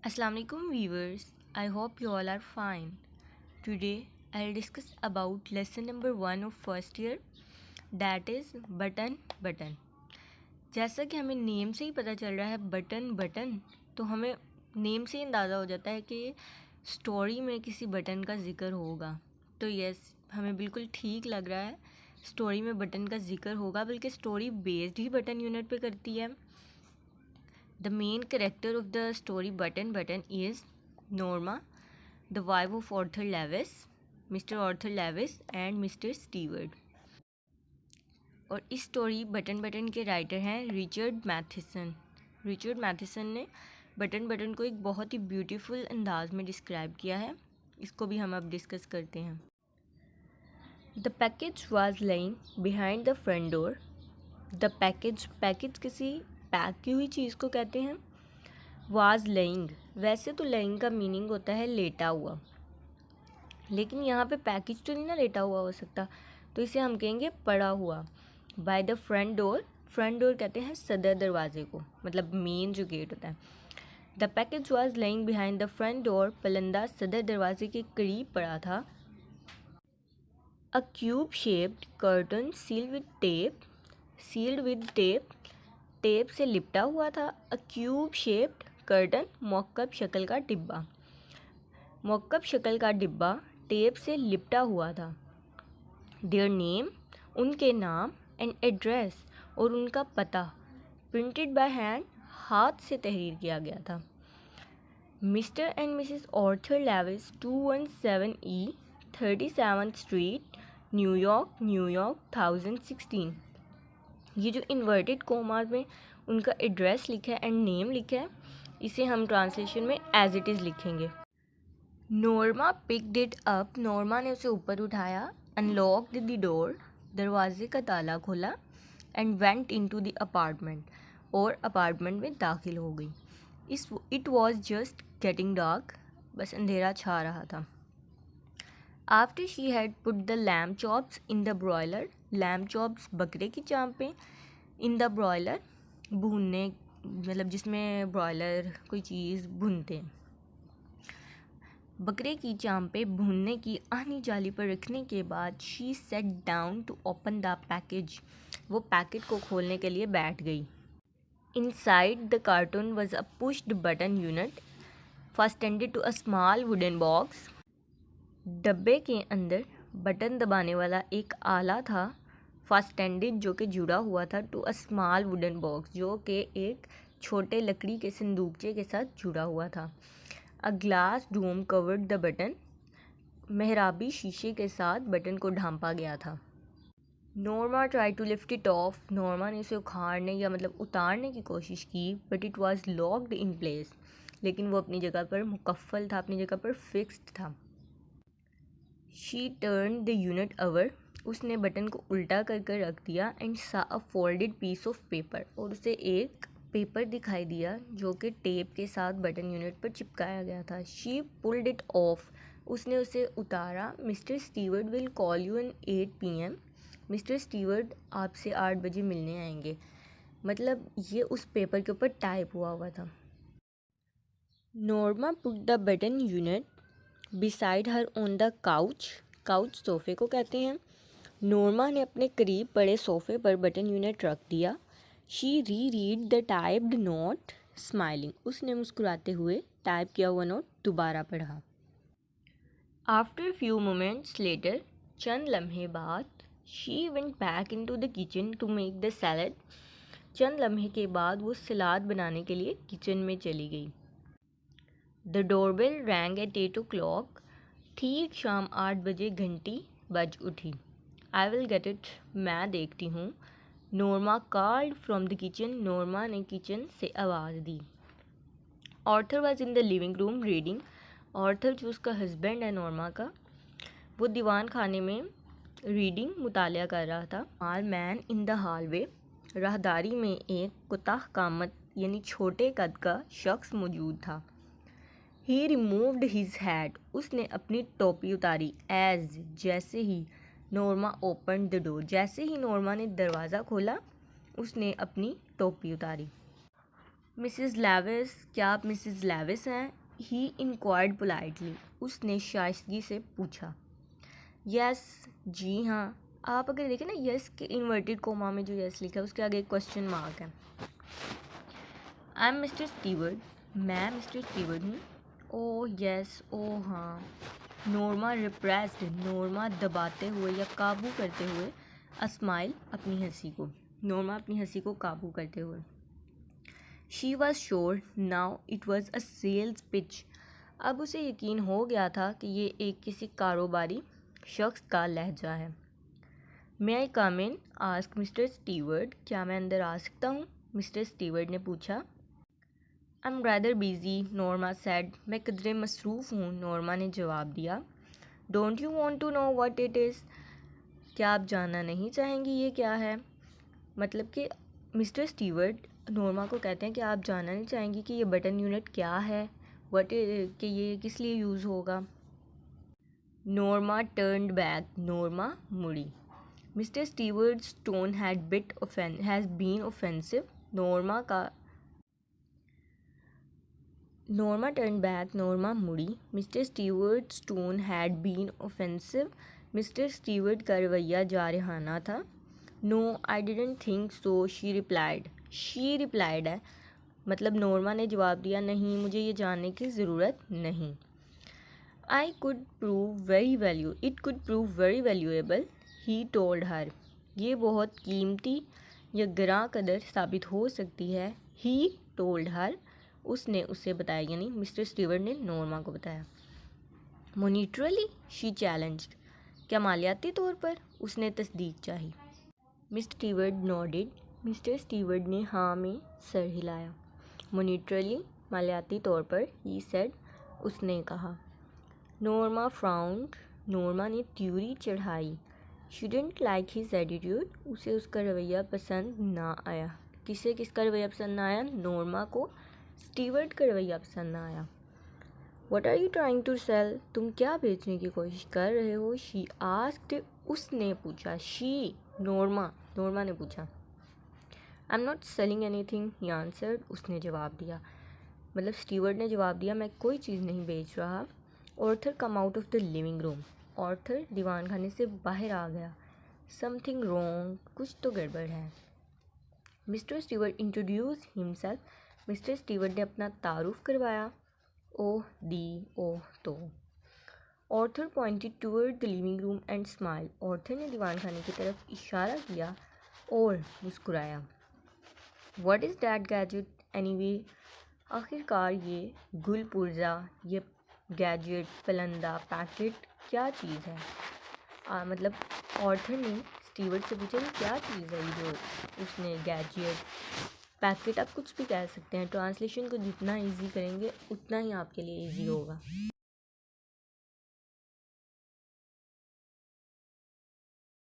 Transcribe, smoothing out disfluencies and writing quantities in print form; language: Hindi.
Assalamualaikum viewers, I hope you all are fine. Today I'll discuss about lesson number 1 of first year, that is button button. जैसा कि हमें नेम से ही पता चल रहा है बटन बटन, तो हमें नेम से ही अंदाज़ा हो जाता है कि स्टोरी में किसी बटन का जिक्र होगा। तो यस, हमें बिल्कुल ठीक लग रहा है, स्टोरी में बटन का जिक्र होगा, बल्कि स्टोरी बेस्ड ही बटन यूनिट पे करती है। The main character of the story Button Button is Norma, the wife of Arthur Lewis, Mr. Arthur Lewis and Mr. Stewart। और इस स्टोरी बटन बटन के राइटर हैं रिचर्ड मैथिसन। रिचर्ड मैथिसन ने बटन बटन को एक बहुत ही ब्यूटीफुल अंदाज में डिस्क्राइब किया है। इसको भी हम अब डिस्कस करते हैं। The package was laying behind the front door. The package किसी पैक की हुई चीज़ को कहते हैं। वाज लेइंग, वैसे तो लेइंग का मीनिंग होता है लेटा हुआ, लेकिन यहाँ पे पैकेज तो नहीं ना लेटा हुआ हो सकता, तो इसे हम कहेंगे पड़ा हुआ। By the front door, front door कहते हैं सदर दरवाजे को, मतलब मेन जो गेट होता है। The package was laying behind the front door, पलंदा सदर दरवाजे के करीब पड़ा था। A cube shaped carton sealed with tape, tape से लिपटा हुआ था। अ क्यूब शेप्ड कर्टन, मौकब शक्ल का डिब्बा, मौकब शक्ल का डिब्बा टेप से लिपटा हुआ था। देयर नेम, उनके नाम, एंड एड्रेस, और उनका पता, प्रिंटेड बाय हैंड, हाथ से तहरीर किया गया था। Mr and Mrs Arthur Lewis 217 E 37th street, New York 1016। ये जो इन्वर्टेड कोमास में उनका एड्रेस लिखा है एंड नेम लिखा है, इसे हम ट्रांसलेशन में एज इट इज़ लिखेंगे। नोरमा पिक्ड इट अप, नोरमा ने उसे ऊपर उठाया। अनलॉक्ड द डोर, दरवाजे का ताला खोला। And went into the apartment, और अपार्टमेंट में दाखिल हो गई। It was just getting dark, बस अंधेरा छा रहा था। After she had put the lamb chops in the broiler, lamb chops बकरे की चांपें, इन द ब्रॉयलर भूनने, मतलब जिसमें ब्रॉयलर कोई चीज़ भूनते हैं। बकरे की चांपें भूनने की आनी जाली पर रखने के बाद she sat down to open the package, वो पैकेट को खोलने के लिए बैठ गई। Inside the carton was a pushed button unit fastened to a small wooden box, डब्बे के अंदर बटन दबाने वाला एक आला था। फास्टेंडेड जो कि जुड़ा हुआ था, to a small wooden box जो कि एक छोटे लकड़ी के संदूकचे के साथ जुड़ा हुआ था। A glass dome covered the button, मेहराबी शीशे के साथ बटन को ढांपा गया था। Norma try to lift it off, Norma ने उसे उखाड़ने या मतलब उतारने की कोशिश की, but it was locked in place, लेकिन वो अपनी जगह पर मुकफ्फल था, अपनी जगह पर फिक्स्ड था। She turn the unit over, उसने बटन को उल्टा कर कर रख दिया। एंड सा अ फोल्डेड पीस ऑफ पेपर, और उसे एक पेपर दिखाई दिया जो कि टेप के साथ बटन यूनिट पर चिपकाया गया था। शी पुल्ड इट ऑफ, उसने उसे उतारा। Mister Stewart will call you in 8 PM, mister Stewart आपसे 8 बजे मिलने आएंगे। मतलब ये उस पेपर के ऊपर टाइप हुआ था। Norma put the button unit beside her on the couch, couch सोफ़े को कहते हैं। नोरमा ने अपने करीब पड़े सोफ़े पर बटन यूनिट रख दिया। She read the typed note smiling, उसने मुस्कुराते हुए टाइप किया हुआ नोट दोबारा पढ़ा। आफ्टर फ्यू मोमेंट्स लेटर, चंद लम्हे बाद, she went back into the kitchen to make the salad, चंद लम्हे के बाद वो सलाद बनाने के लिए किचन में चली गई। The doorbell wrong eight 8 o'clock, ठीक शाम 8 बजे घंटी बज उठी। आई विल गेट इट, मैं देखती हूँ। Norma called from the kitchen, Norma ने किचन से आवाज़ दी। Arthur was in the living room reading, Arthur जो उसका हस्बैंड है नोरमा का, वो दीवान खाने में रीडिंग मुतालिया कर रहा था। आल मैन इन द हॉलवे, राहदारी में एक कुताह कामत यानी छोटे कद का शख्स मौजूद था। ही रिमूव्ड हिज हैट, उसने अपनी टोपी उतारी। एज, जैसे ही नोरमा ओपन द डोर, जैसे ही नोरमा ने दरवाज़ा खोला उसने अपनी टोपी उतारी। मिसिज लेविस, क्या आप मिसिज लेविस हैं? ही इंक्वायर्ड पोलाइटली, उसने शाइस्तगी से पूछा। यस, जी हाँ। आप अगर देखें ना, यस के इन्वर्टेड कोमा में जो यस लिखा है उसके आगे एक क्वेश्चन मार्क है। आई एम मिस्टर स्टीवर्ड, मैं मिस्टर स्टीवर्ड हूँ। ओह यस, ओह हाँ। नोर्मा रिप्रेस्ड, नोर्मा दबाते हुए या काबू करते हुए, अ स्माइल, अपनी हंसी को, नोर्मा अपनी हंसी को काबू करते हुए। She was sure now it was a sales pitch, अब उसे यकीन हो गया था कि ये एक किसी कारोबारी शख्स का लहजा है। मे आई कम इन, आस्क मिस्टर स्टीवर्ड, क्या मैं अंदर आ सकता हूँ? मिस्टर स्टीवर्ड ने पूछा। I am rather busy, Norma said, मैं कदरे मसरूफ़ हूँ, नोर्मा ने जवाब दिया। Don't you want to know what it is, क्या आप जानना नहीं चाहेंगी ये क्या है? मतलब कि मिस्टर स्टीवर्ड नोर्मा को कहते हैं कि आप जानना नहीं चाहेंगी कि ये बटन यूनिट क्या है, कि ये किस लिए यूज़ होगा। नोर्मा टर्न्ड बैक, नोर्मा मुड़ी। Mr Steward's tone has been offensive, Norma turned back, Norma मुड़ी। Mr Steward's tone had been offensive, Mr Steward का रवैया जारहाना था। No I didn't think so, she replied है, मतलब नोर्मा ने जवाब दिया, नहीं मुझे ये जानने की ज़रूरत नहीं। It could prove very valuable, he told her, ये बहुत कीमती या गिरां कदर साबित हो सकती है। ही टोल्ड हर, उसने उसे बताया, यानी मिस्टर स्टीवर्ड ने नोर्मा को बताया। मोनिटरली, शी चैलेंज्ड, क्या मालियाती तौर पर? उसने तस्दीक चाही। Mister steward nodded, mister Steward ने हाँ में सर हिलाया। मोनिटरली, मालियाती तौर पर, ही सेड, उसने कहा। नोर्मा फ्राउंड, नोर्मा ने त्यूरी चढ़ाई। She didn't like his attitude, उसे उसका रवैया पसंद ना आया। किसका रवैया पसंद ना आया? नोर्मा को स्टीवर्ड का रवैया पसंद ना आया। What are you trying to sell? तुम क्या बेचने की कोशिश कर रहे हो? She asked, उसने पूछा। नोर्मा ने पूछा। I'm not selling anything, he answered, उसने जवाब दिया, मतलब स्टीवर्ड ने जवाब दिया, मैं कोई चीज़ नहीं बेच रहा। Arthur come out of the living room, Arthur दीवान खाने से बाहर आ गया। समथिंग रॉन्ग, कुछ तो गड़बड़ है। Mr Steward introduce himself, Mr Steward ने अपना तारुफ करवाया। ओह तो। Arthur pointed toward the living room and smile, Arthur ने दीवान खाने की तरफ इशारा किया और मुस्कुराया। What is that gadget anyway, आखिरकार ये गुल पुर्जा, ये गैजेट, पलंदा, पैकेट क्या चीज़ है? मतलब ऑर्थर ने स्टीवर्ड से पूछा कि क्या चीज़ है ये जो उसने गैजेट, पैकेट, आप कुछ भी कह सकते हैं। ट्रांसलेशन को जितना इजी करेंगे उतना ही आपके लिए इजी होगा।